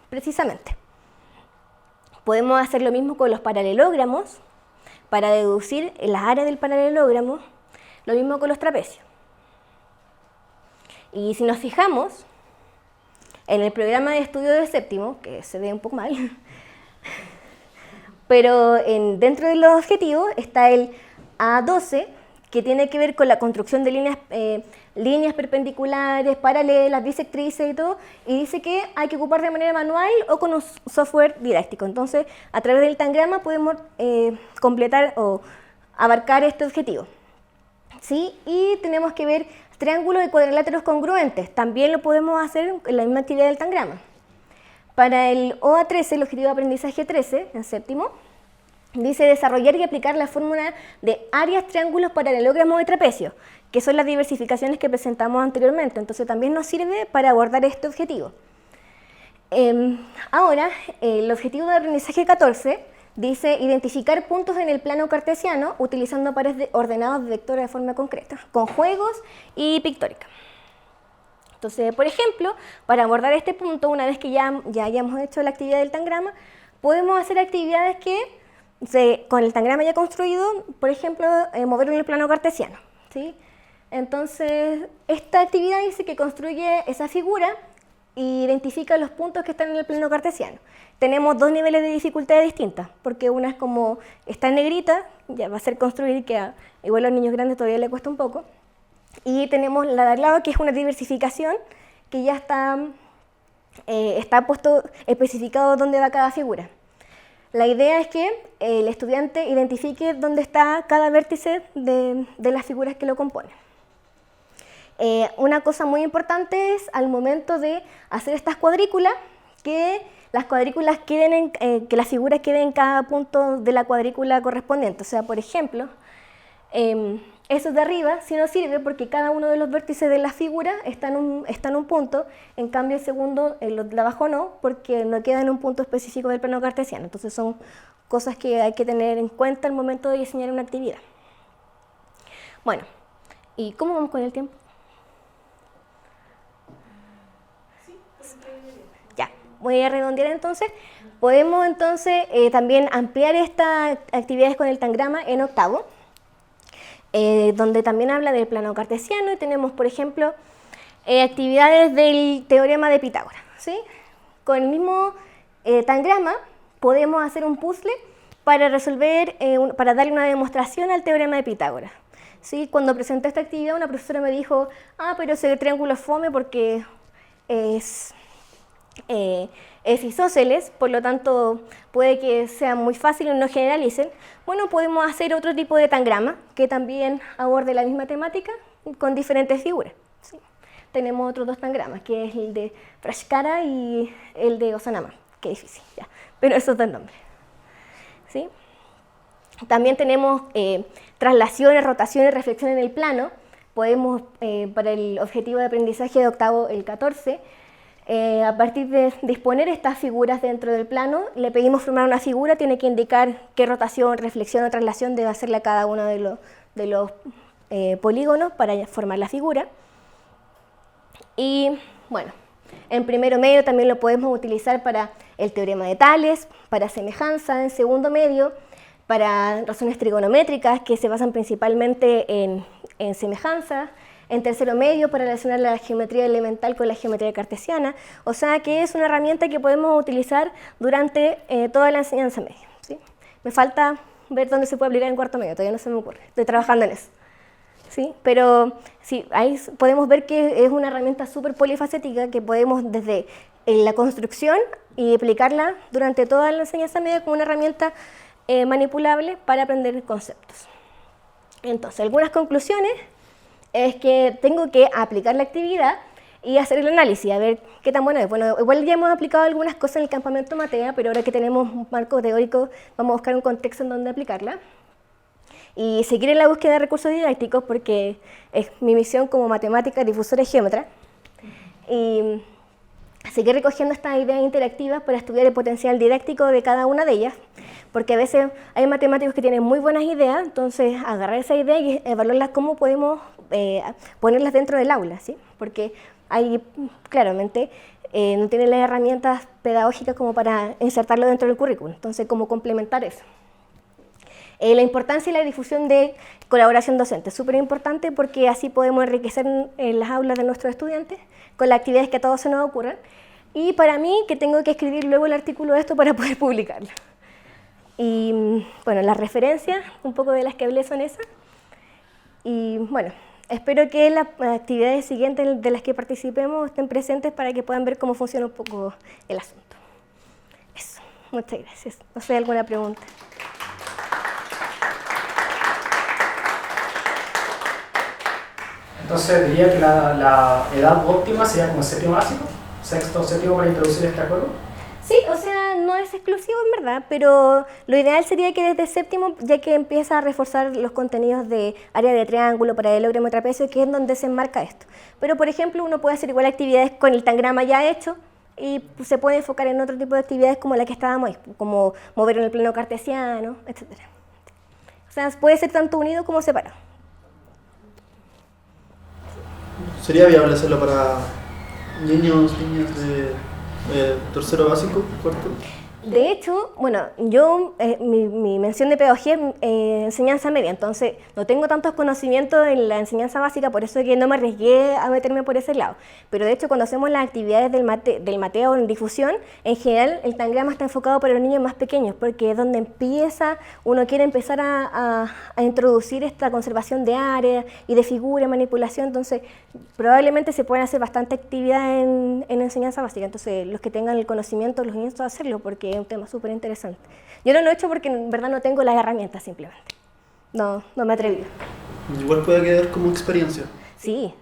precisamente. Podemos hacer lo mismo con los paralelogramos para deducir las áreas del paralelogramo, lo mismo con los trapecios. Y si nos fijamos en el programa de estudio de séptimo, que se ve un poco mal, pero dentro de los objetivos está el A12, que tiene que ver con la construcción de líneas perpendiculares, paralelas, bisectrices y todo, y dice que hay que ocupar de manera manual o con un software didáctico. Entonces, a través del diagrama podemos completar o abarcar este objetivo, ¿sí? Y tenemos que ver triángulos y cuadriláteros congruentes, también lo podemos hacer en la misma actividad del diagrama. Para el OA13, el objetivo de aprendizaje 13, en séptimo, dice desarrollar y aplicar la fórmula de áreas, triángulos, paralelogramos y trapecios, que son las diversificaciones que presentamos anteriormente. Entonces también nos sirve para abordar este objetivo. Ahora, el objetivo de aprendizaje 14 dice identificar puntos en el plano cartesiano utilizando pares ordenados de vectores de forma concreta, con juegos y pictórica. Entonces, por ejemplo, para abordar este punto, una vez que ya hayamos hecho la actividad del diagrama, podemos hacer actividades que con el diagrama ya construido, por ejemplo, moverlo en el plano cartesiano, ¿sí? Entonces, esta actividad dice que construye esa figura y identifica los puntos que están en el plano cartesiano. Tenemos dos niveles de dificultad distintas, porque una es como está en negrita, ya va a ser construir, que igual a los niños grandes todavía le cuesta un poco, y tenemos la de al lado, que es una diversificación, que ya está puesto especificado dónde va cada figura. La idea es que el estudiante identifique dónde está cada vértice de las figuras que lo componen. Una cosa muy importante es al momento de hacer estas cuadrículas, que las cuadrículas queden que las figuras queden en cada punto de la cuadrícula correspondiente. O sea, por ejemplo, eso de arriba sí no sirve porque cada uno de los vértices de la figura está en un punto, en cambio el segundo, el de abajo no, porque no queda en un punto específico del plano cartesiano. Entonces son cosas que hay que tener en cuenta al momento de diseñar una actividad. Bueno, ¿y cómo vamos con el tiempo? Ya, voy a redondear entonces. Podemos entonces también ampliar estas actividades con el tangrama en octavo, donde también habla del plano cartesiano, y tenemos, por ejemplo, actividades del teorema de Pitágoras, ¿sí? Con el mismo tangrama podemos hacer un puzzle para resolver, para darle una demostración al teorema de Pitágoras, ¿sí? Cuando presenté esta actividad, una profesora me dijo, pero ese triángulo es fome porque es isósceles, por lo tanto puede que sea muy fácil y no generalicen. Bueno, podemos hacer otro tipo de tangrama que también aborde la misma temática con diferentes figuras, ¿sí? Tenemos otros dos tangramas, que es el de Frashkara y el de Osanama. Qué difícil, ya, pero esos dos nombres, ¿sí? También tenemos traslaciones, rotaciones, reflexión en el plano. Podemos, para el objetivo de aprendizaje de octavo, el 14, a partir de disponer estas figuras dentro del plano, le pedimos formar una figura, tiene que indicar qué rotación, reflexión o traslación debe hacerle a cada uno de los polígonos para formar la figura. Y bueno, en primero medio también lo podemos utilizar para el teorema de Tales, para semejanza, en segundo medio, para razones trigonométricas que se basan principalmente en semejanza, en tercero medio para relacionar la geometría elemental con la geometría cartesiana, o sea que es una herramienta que podemos utilizar durante toda la enseñanza media, ¿sí? Me falta ver dónde se puede aplicar en cuarto medio, todavía no se me ocurre, estoy trabajando en eso, ¿sí? Pero sí, ahí podemos ver que es una herramienta súper polifacética que podemos desde la construcción y aplicarla durante toda la enseñanza media como una herramienta manipulable para aprender conceptos. Entonces, algunas conclusiones es que tengo que aplicar la actividad y hacer el análisis, a ver qué tan bueno es. Bueno, igual ya hemos aplicado algunas cosas en el campamento Matea, pero ahora que tenemos un marco teórico, vamos a buscar un contexto en donde aplicarla. Y seguir en la búsqueda de recursos didácticos, porque es mi misión como matemática, difusora y geómetra. Y seguir recogiendo estas ideas interactivas para estudiar el potencial didáctico de cada una de ellas, porque a veces hay matemáticos que tienen muy buenas ideas, entonces agarrar esa idea y evaluarlas cómo podemos ponerlas dentro del aula, ¿sí? Porque ahí claramente no tienen las herramientas pedagógicas como para insertarlo dentro del currículum, entonces cómo complementar eso. La importancia de la difusión de colaboración docente es súper importante porque así podemos enriquecer las aulas de nuestros estudiantes con las actividades que a todos se nos ocurran, y para mí que tengo que escribir luego el artículo de esto para poder publicarlo. Y bueno, las referencias, un poco de las que hablé son esas, y bueno, espero que las actividades siguientes de las que participemos estén presentes para que puedan ver cómo funciona un poco el asunto. Eso, muchas gracias. No sé, ¿alguna pregunta? Entonces diría que la edad óptima sería como séptimo básico, sexto, séptimo para introducir este juego. Sí, o sea, no es exclusivo en verdad, pero lo ideal sería que desde séptimo, ya que empieza a reforzar los contenidos de área de triángulo, paralelogramo y trapecio, que es donde se enmarca esto. Pero, por ejemplo, uno puede hacer igual actividades con el tangrama ya hecho y se puede enfocar en otro tipo de actividades como la que estábamos ahí, como mover en el plano cartesiano, etc. O sea, puede ser tanto unido como separado. ¿Sería viable hacerlo para niños de tercero básico, cuarto? De hecho, bueno, yo, mi mención de pedagogía es enseñanza media, entonces no tengo tantos conocimientos en la enseñanza básica, por eso es que no me arriesgué a meterme por ese lado. Pero de hecho, cuando hacemos las actividades del Mateo en difusión, en general el tangrama está enfocado para los niños más pequeños, porque es donde uno quiere empezar a introducir esta conservación de áreas y de figura, manipulación, entonces probablemente se pueden hacer bastante actividad en enseñanza básica, entonces los que tengan el conocimiento los invito a hacerlo, porque es un tema súper interesante. Yo no lo he hecho porque en verdad no tengo las herramientas simplemente. No me he atrevido. Igual puede quedar como experiencia. Sí.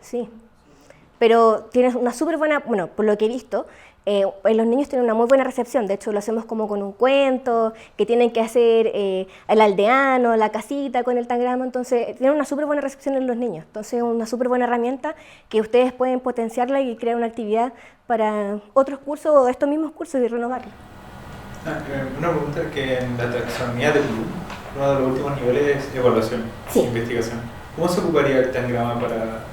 Pero tienes una súper buena, bueno, por lo que he visto, los niños tienen una muy buena recepción. De hecho, lo hacemos como con un cuento, que tienen que hacer el aldeano, la casita con el tangrama. Entonces, tienen una súper buena recepción en los niños. Entonces, es una súper buena herramienta que ustedes pueden potenciarla y crear una actividad para otros cursos o estos mismos cursos y renovarla. Una pregunta que en la taxonomía de Bloom, uno de los últimos niveles es evaluación, investigación. ¿Cómo se ocuparía el tangrama para...?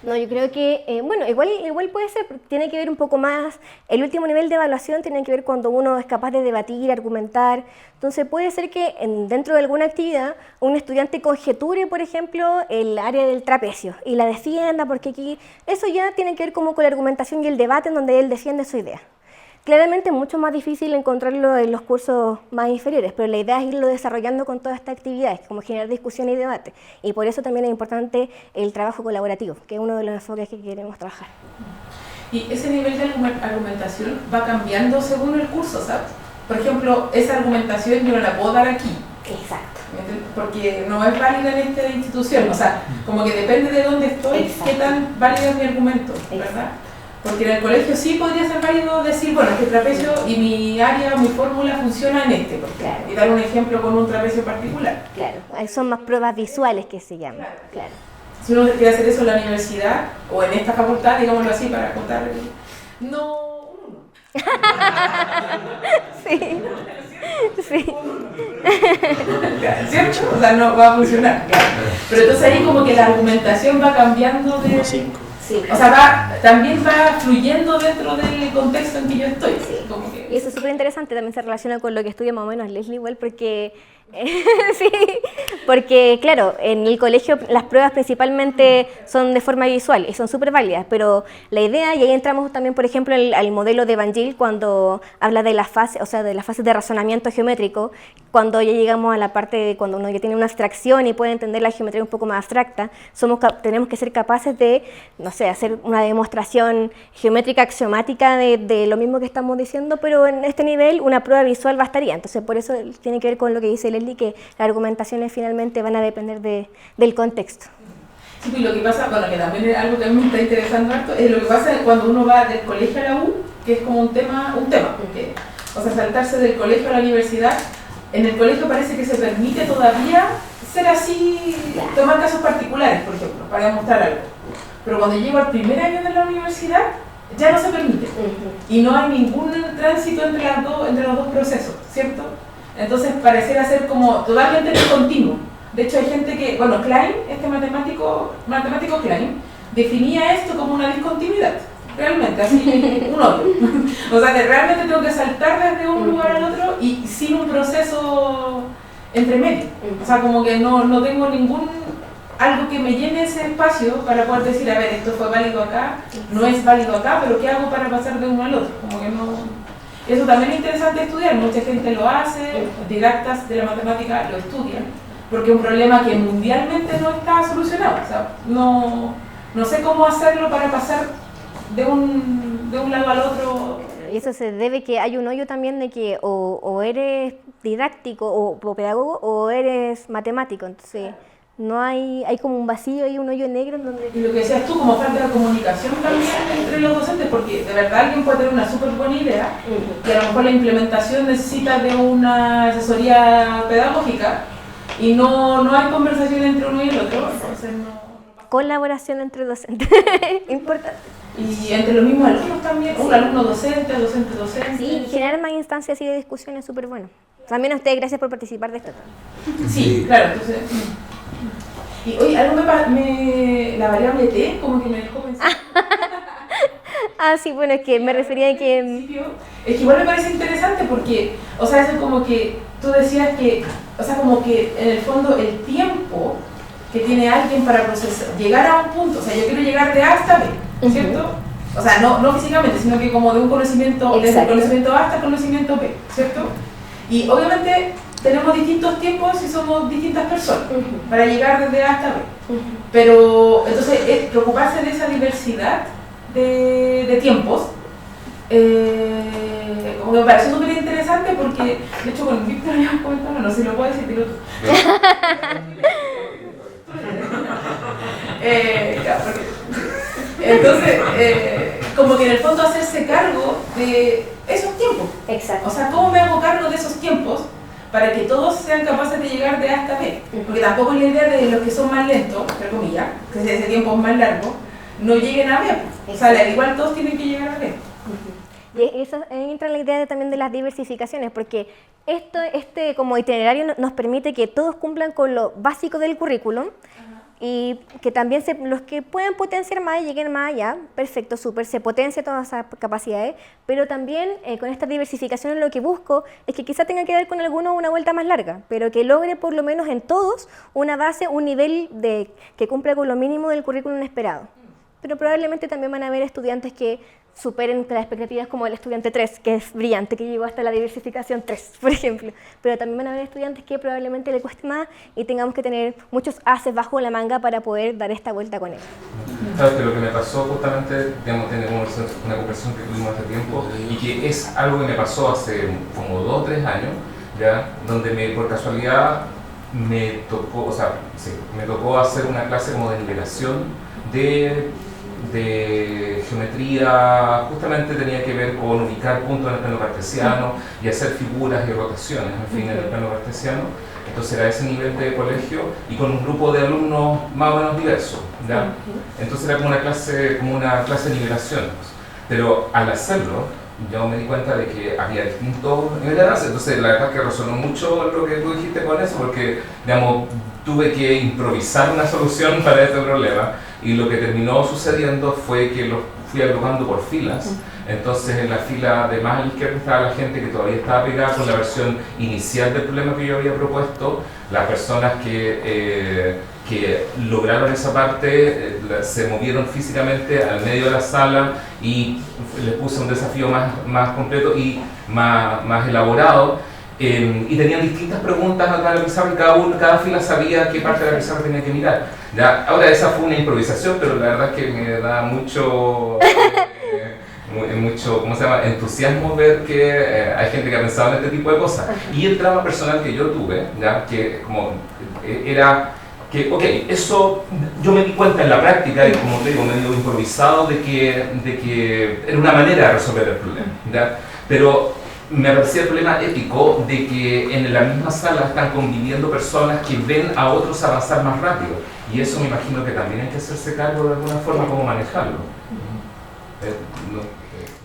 No, yo creo que, bueno, igual puede ser, tiene que ver un poco más, el último nivel de evaluación tiene que ver cuando uno es capaz de debatir, argumentar, entonces puede ser que dentro de alguna actividad un estudiante conjeture, por ejemplo, el área del trapecio y la defienda, porque aquí eso ya tiene que ver como con la argumentación y el debate en donde él defiende su idea. Claramente es mucho más difícil encontrarlo en los cursos más inferiores, pero la idea es irlo desarrollando con todas estas actividades, como generar discusión y debate. Y por eso también es importante el trabajo colaborativo, que es uno de los enfoques que queremos trabajar. Y ese nivel de argumentación va cambiando según el curso, ¿sabes? Por ejemplo, esa argumentación yo no la puedo dar aquí. Exacto. Porque no es válida en esta institución. O sea, como que depende de dónde estoy, qué tan válido es mi argumento, ¿verdad? Porque en el colegio sí podría ser válido decir, bueno, este trapecio y mi área, mi fórmula funciona en este, claro, y dar un ejemplo con un trapecio particular. Claro, son más pruebas visuales que se llaman. Claro. Si uno quiere hacer eso en la universidad o en esta facultad, digámoslo así, para contar, no... Sí. ¿Cierto? O sea, no va a funcionar. Pero entonces ahí como que la argumentación va cambiando de... Sí. O sea, también va fluyendo dentro del contexto en que yo estoy. Sí. Como que... Y eso es súper interesante, también se relaciona con lo que estudia más o menos Leslie igual, porque porque claro, en el colegio las pruebas principalmente son de forma visual y son súper válidas, pero la idea, y ahí entramos también por ejemplo al modelo de Van Gil cuando habla de las fases, o sea, de las fases de razonamiento geométrico, cuando ya llegamos a la parte de cuando uno ya tiene una abstracción y puede entender la geometría un poco más abstracta, tenemos que ser capaces de, no sé, hacer una demostración geométrica axiomática de lo mismo que estamos diciendo, pero en este nivel una prueba visual bastaría. Entonces por eso tiene que ver con lo que dice Leslie, que las argumentaciones finalmente van a depender del contexto. Sí, y lo que pasa, bueno, que también es algo que a mí me está interesando harto, es lo que pasa cuando uno va del colegio a la U, que es como un tema, porque, o sea, saltarse del colegio a la universidad, en el colegio parece que se permite todavía ser así, tomar casos particulares, por ejemplo, para demostrar algo. Pero cuando llego al primer año de la universidad, ya no se permite. Y no hay ningún tránsito entre los dos procesos, ¿cierto? Entonces pareciera ser como totalmente discontinuo. De hecho hay gente que, bueno, Klein, este matemático Klein, definía esto como una discontinuidad, realmente, así, un hoyo. O sea que realmente tengo que saltar desde un lugar al otro y sin un proceso entre medio. O sea, como que no tengo algo que me llene ese espacio para poder decir, a ver, esto fue válido acá, no es válido acá, pero ¿qué hago para pasar de uno al otro? Como que no... Eso también es interesante estudiar, mucha gente lo hace, didactas de la matemática lo estudian, porque es un problema que mundialmente no está solucionado. O sea, no sé cómo hacerlo para pasar de un lado al otro. Y eso se debe que hay un hoyo también de que o eres didáctico o pedagogo o eres matemático, entonces... No hay como un vacío y un hoyo negro en donde... Y lo que decías tú, como falta de comunicación también entre los docentes, porque de verdad alguien puede tener una súper buena idea, que a lo mejor la implementación necesita de una asesoría pedagógica, y no hay conversación entre uno y el otro, entonces no... Colaboración entre docentes, importante. Y entre los mismos alumnos también, un alumno docente. Sí, generar más instancias así de discusión es súper bueno. También a ustedes, gracias por participar de esto. Sí, claro, entonces... Y oye, algo la variable T como que me dejó pensar. Sí, bueno, es que me refería a que... Es que igual me parece interesante porque, o sea, eso como que tú decías que, o sea, como que en el fondo el tiempo que tiene alguien para procesar, llegar a un punto, o sea, yo quiero llegar de A hasta B, ¿cierto? O sea, no físicamente, sino que como de un conocimiento, desde el conocimiento A hasta el conocimiento B, ¿cierto? Y obviamente tenemos distintos tiempos y somos distintas personas para llegar desde A hasta B. Pero, entonces, preocuparse de esa diversidad de tiempos, como que me pareció súper interesante porque, de hecho, con Víctor habíamos comentado, no sé si lo puedo decir, dilo tú. Entonces, como que en el fondo hacerse cargo de esos tiempos. Exacto. O sea, ¿cómo me hago cargo de esos tiempos para que todos sean capaces de llegar de A hasta B? Porque tampoco es la idea de los que son más lentos, entre comillas, que ese tiempo es más largo, no lleguen a B. O sea, igual todos tienen que llegar a B. Y eso entra en la idea también de las diversificaciones, porque este como itinerario nos permite que todos cumplan con lo básico del currículum y que también los que puedan potenciar más lleguen más allá, perfecto, súper, se potencia todas esas capacidades, pero también con esta diversificación lo que busco es que quizá tenga que dar con alguno una vuelta más larga, pero que logre por lo menos en todos una base, un nivel que cumpla con lo mínimo del currículum esperado. Pero probablemente también van a haber estudiantes que superen las expectativas como el estudiante 3, que es brillante, que llegó hasta la diversificación 3, por ejemplo. Pero también van a haber estudiantes que probablemente le cueste más y tengamos que tener muchos ases bajo la manga para poder dar esta vuelta con él. Sabes que lo que me pasó justamente, digamos, tener una conversación que tuvimos hace tiempo y que es algo que me pasó hace como 2 o 3 años, ¿ya? Donde por casualidad me tocó, o sea, sí, me tocó hacer una clase como de nivelación de geometría, justamente tenía que ver con ubicar puntos en el plano cartesiano y hacer figuras y rotaciones, en fin, en el plano cartesiano. Entonces era ese nivel de colegio y con un grupo de alumnos más o menos diversos, ¿ya? Entonces era como una clase de nivelación. Pero al hacerlo, yo me di cuenta de que había distintos niveles de base. Entonces la verdad es que resonó mucho lo que tú dijiste con eso, porque, digamos, tuve que improvisar una solución para este problema y lo que terminó sucediendo fue que los fui agrupando por filas. Entonces en la fila de más a la izquierda estaba la gente que todavía estaba pegada con la versión inicial del problema que yo había propuesto, las personas que lograron esa parte se movieron físicamente al medio de la sala y les puse un desafío más completo y más elaborado. Y tenían distintas preguntas acá en la pizarra y cada fila sabía qué parte de la pizarra tenía que mirar. ¿Ya? Ahora esa fue una improvisación, pero la verdad es que me da mucho ¿cómo se llama? Entusiasmo ver que hay gente que ha pensado en este tipo de cosas. Y el drama personal que yo tuve, ¿ya? Que como era que, ok, eso yo me di cuenta en la práctica y como te digo, medio improvisado de que era una manera de resolver el problema, ¿ya? Pero me parecía el problema ético de que en la misma sala están conviviendo personas que ven a otros avanzar más rápido. Y eso me imagino que también hay que hacerse cargo de alguna forma cómo manejarlo.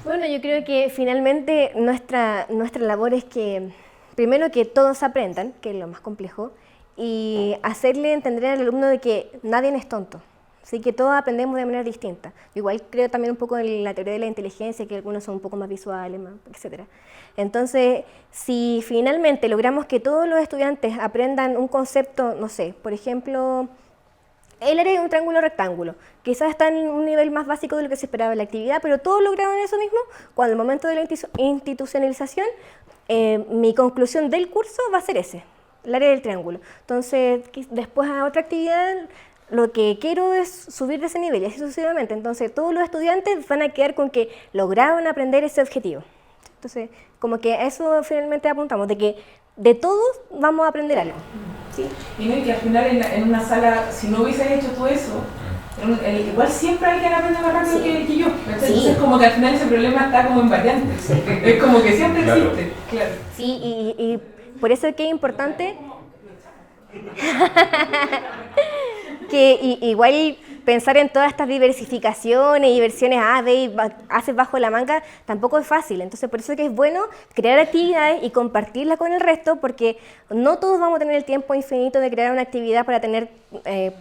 Bueno, yo creo que finalmente nuestra labor es que, primero que todos aprendan, que es lo más complejo, y hacerle entender al alumno de que nadie es tonto. Así que todos aprendemos de manera distinta. Igual creo también un poco en la teoría de la inteligencia, que algunos son un poco más visuales, etc. Entonces, si finalmente logramos que todos los estudiantes aprendan un concepto, no sé, por ejemplo, el área de un triángulo rectángulo, quizás está en un nivel más básico de lo que se esperaba en la actividad, pero todos lograron eso mismo, cuando el momento de la institucionalización, mi conclusión del curso va a ser ese, el área del triángulo. Entonces, después a otra actividad, lo que quiero es subir de ese nivel y así sucesivamente. Entonces todos los estudiantes van a quedar con que lograron aprender ese objetivo. Entonces como que a eso finalmente apuntamos, de que de todos vamos a aprender algo. ¿Sí? Y no, y que al final en una sala, si no hubieses hecho todo eso, igual siempre alguien aprende más rápido que yo. Entonces como que al final ese problema está como en variantes. Es como que siempre existe. Claro. Sí, y por eso es que es importante que igual pensar en todas estas diversificaciones y versiones A, B y haces bajo la manga tampoco es fácil. Entonces, por eso es que es bueno crear actividades y compartirlas con el resto, porque no todos vamos a tener el tiempo infinito de crear una actividad para tener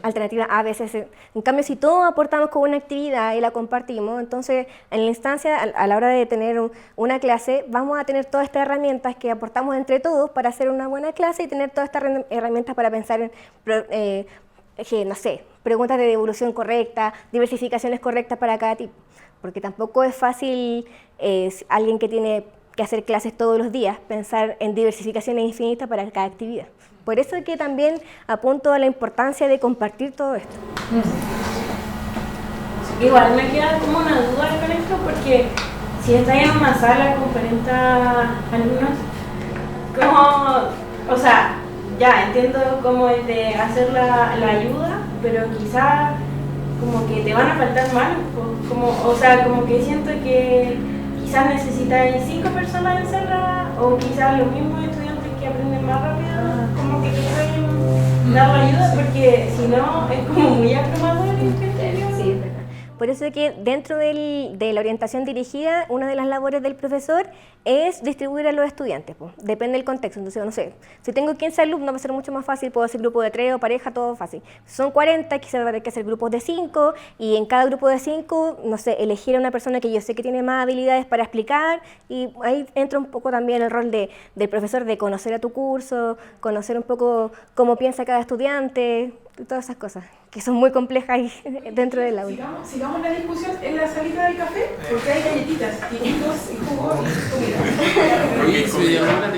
alternativas A, B, C, C. En cambio, si todos aportamos con una actividad y la compartimos, entonces en la instancia, a la hora de tener una clase, vamos a tener todas estas herramientas que aportamos entre todos para hacer una buena clase y tener todas estas herramientas para pensar en, no sé, preguntas de devolución correcta, diversificaciones correctas para cada tipo. Porque tampoco es fácil alguien que tiene que hacer clases todos los días pensar en diversificaciones infinitas para cada actividad. Por eso es que también apunto a la importancia de compartir todo esto. Igual me queda como una duda con esto, porque si estás en una sala con 40 alumnos, ¿cómo? O sea, ya entiendo cómo es de hacer la ayuda, pero quizás como que te van a faltar manos, o sea, como que siento que quizás necesitas 5 personas en sala, o quizás los mismos estudiantes que aprenden más rápido, como que quieren dar la ayuda, porque si no es como muy abrumador el criterio. Sí, es verdad. Por eso es que dentro de la orientación dirigida, una de las labores del profesor es distribuir a los estudiantes, pues. Depende del contexto. Entonces, no sé, si tengo 15 alumnos va a ser mucho más fácil, puedo hacer grupo de 3 o pareja, todo fácil. Si son 40, quizás va a haber que hacer grupos de 5 y en cada grupo de 5, no sé, elegir a una persona que yo sé que tiene más habilidades para explicar, y ahí entra un poco también el rol del profesor de conocer a tu curso, conocer un poco cómo piensa cada estudiante, y todas esas cosas que son muy complejas dentro del aula. Sigamos la discusión en la salita del café, porque hay galletitas, y jugos y comida. Oye, se llamó la